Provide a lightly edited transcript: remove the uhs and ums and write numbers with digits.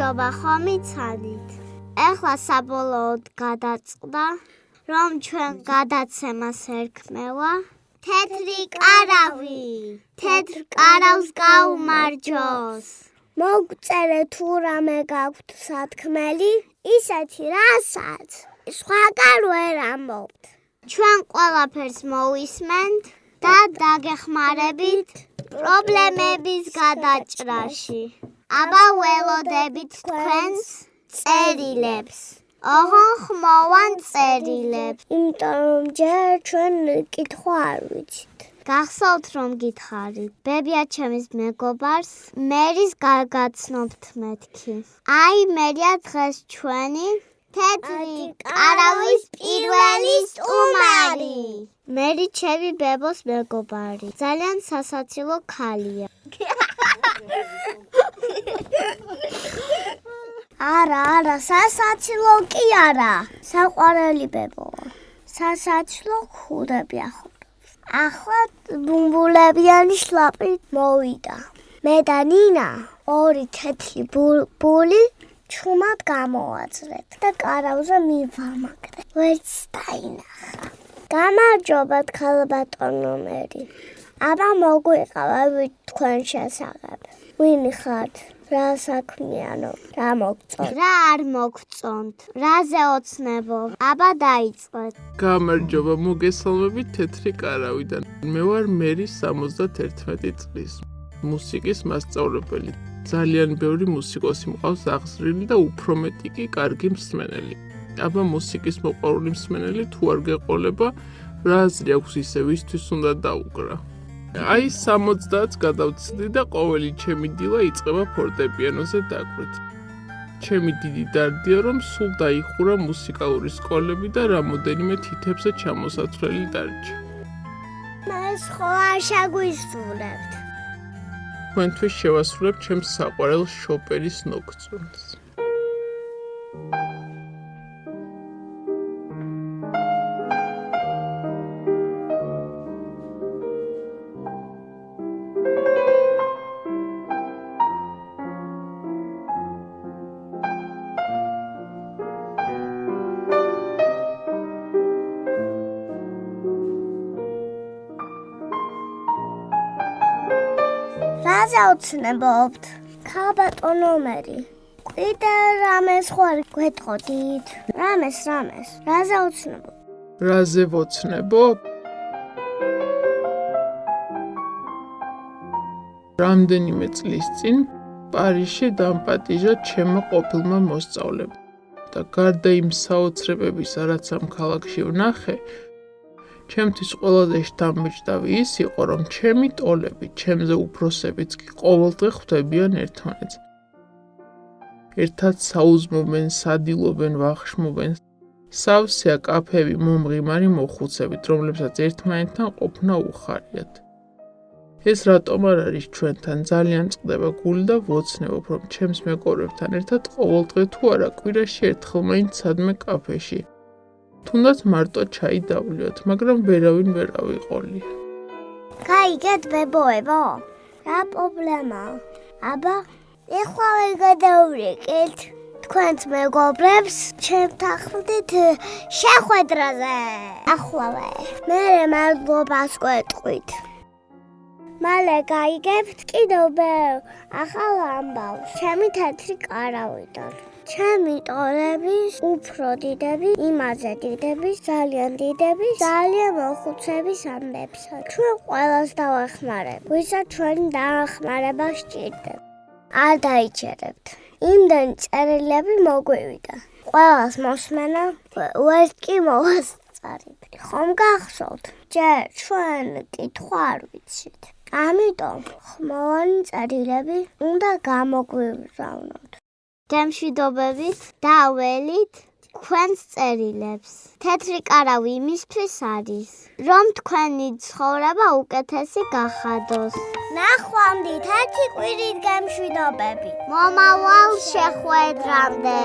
გამარჯობა ხომ იცადით. Ეხლა საბოლოოდ გადაწყდა, რომ ჩვენ გადაცემას ერქმევა თეთრი კარავი. თეთრ კარავს გაუმარჯოს. მოგწერეთ თუ რამე გაქვთ სათქმელი, ისეთი რასაც სხვაგან ვერ ამბობთ. ჩვენ ყველაფერს მოვისმენთ და დაგეხმარებით პრობლემების გადაჭრაში. აბა ველოდებით თქვენს წერილებს. ხმოვან წერილებს. იმიტომ რომ ჯერ ჩვენ კითხვა არ ვიცით. გახსოვთ რომ გითხარით. ბებია ჩემის მეგობარს მერის გაგაცნობთ მეთქი. აი მერია დღეს ჩვენი თეთრი კარავის პირველი სტუმარი. მერი ჩემი ბებოს მეგობარი. ძალიან სასაცილო ქალია. არა, სასაცილო კი არა. საყვარელი ბებოა. სასაცილო ხურები ახურავს. ახლა ბუმბულებიანი შლაპი მოვიდა. მე და ნინა ორი თეთრი ბული ჩუმად გამოვაძრეთ და კარავზე მივამაგრეთ. ვერც დაინახა. გამარჯობათ ქალბატონო მერი. აბა მოგვიყავით თქვენ შესახებ. ვინ ხართ? რა საქმიანო? რა მოგწონთ? რა არ მოგწონთ? რაზე ოცნებობ? აბა დაიწყეთ. გამარჯობა, მოგესალმებით თეთრი კარავიდან. მე ვარ მერი 71 წლის. მუსიკის მასწავლებელი. ძალიან ბევრი მუსიკოსი მყავს აღზრილი და უფრო მეტი კი კარგი მსმენელი. აბა მუსიკის მოყვარული მსმენელი თუ არ გეყოლება, რა აზრი აქვს ისე ვისთვის უნდა დაუკრა. აი 70-ს გადავცდი და ყოველი ჩემი დილა იწყება ფორტეპიანოზე დაკვეთ. ჩემი დიდი დარდია რომ სულ დაიხურა მუსიკალური სკოლები და რამოდენიმე თითებზე ჩამოსაცვლელი დარჩა. მას ხო არ შეგვისურვებთ. თქვენთვის შევასრულებ ჩემს საყვარელ შოპენის ნოქწონს. რაზე ოცნებობთ? ქალბატონო მერი. კიდე რამეს ხوار გვეტყოდით? რამეს? რაზე ოცნებობ? რაზე ვოცნებობ? რამდენიმე წლის წინ პარიზში დამპატიჟა ჩემმა ყოფილმა მოსწავლემ და გარდა იმ საოცრებებისა, რაც ამ ქალაქში ვნახე, ჩემთვის ყველაზე შთამბეჭდავი ის იყო, რომ ჩემი ტოლები, ჩემზე უფროსებიც კი ყოველდღე ხვდებიან ერთმანეთს. ერთად საუზმობენ, სადილობენ, ვახშმობენ. სავსეა კაფეები მომღიმარი მოხუცებით, რომლებსაც ერთმანეთთან ყოფნა უხარიათ. ეს რატომ არ არის ჩვენთან? ძალიან წყდება გული და ვოცნებობ, რომ ჩემს მეგობრებთან ერთად ყოველდღე თუ არა კვირაში ერთხელ მაინც სადმე კაფეში. თუნდაც მარტო ჩაი დავლიოთ, მაგრამ ვერავინ ვერ ავიყოლია. გაიგეთ ბებოებო? რა პრობლემაა? აბა, ეხლა ვერ გადავვრეკეთ თქვენს მეგობრებს ჩემთან ხვდით შეხვედრაზე. ახლავე. მე მადლობას გვეტყვით. მალე გაიგებთ კიდევ ბევრ ახალ ამბავს ჩემი თეთრი კარავიდან. ჩემი ტოლები უფრო დიდები, იმაზე დიდები, ძალიან დიდები, ძალიან მოხუცების ამბებსა. ჩვენ ყველას დავახმარებ, ვისაც ჩვენი დაახმარება სჭირდება. არ დაიჭერებთ. იმდენი წერილები მოგვივიდა. ყველას მოსმენა ვერც კი მოვასწარებთ. ხომ გახსოვთ? ჯერ ჩვენ კითხვა არ ვიცით. ამიტომ ხმოვანი წერილები უნდა გამოგვიგზავნოთ. გემშვიდობებით დაველით თქვენს წერილებს. თეთრი კარავი იმისთვის არის, რომ თქვენი ცხოვრება უკეთესი გახადოს. ნახვამდით 1 კვირით გემშვიდობებით. მომავალ შეხვედრამდე.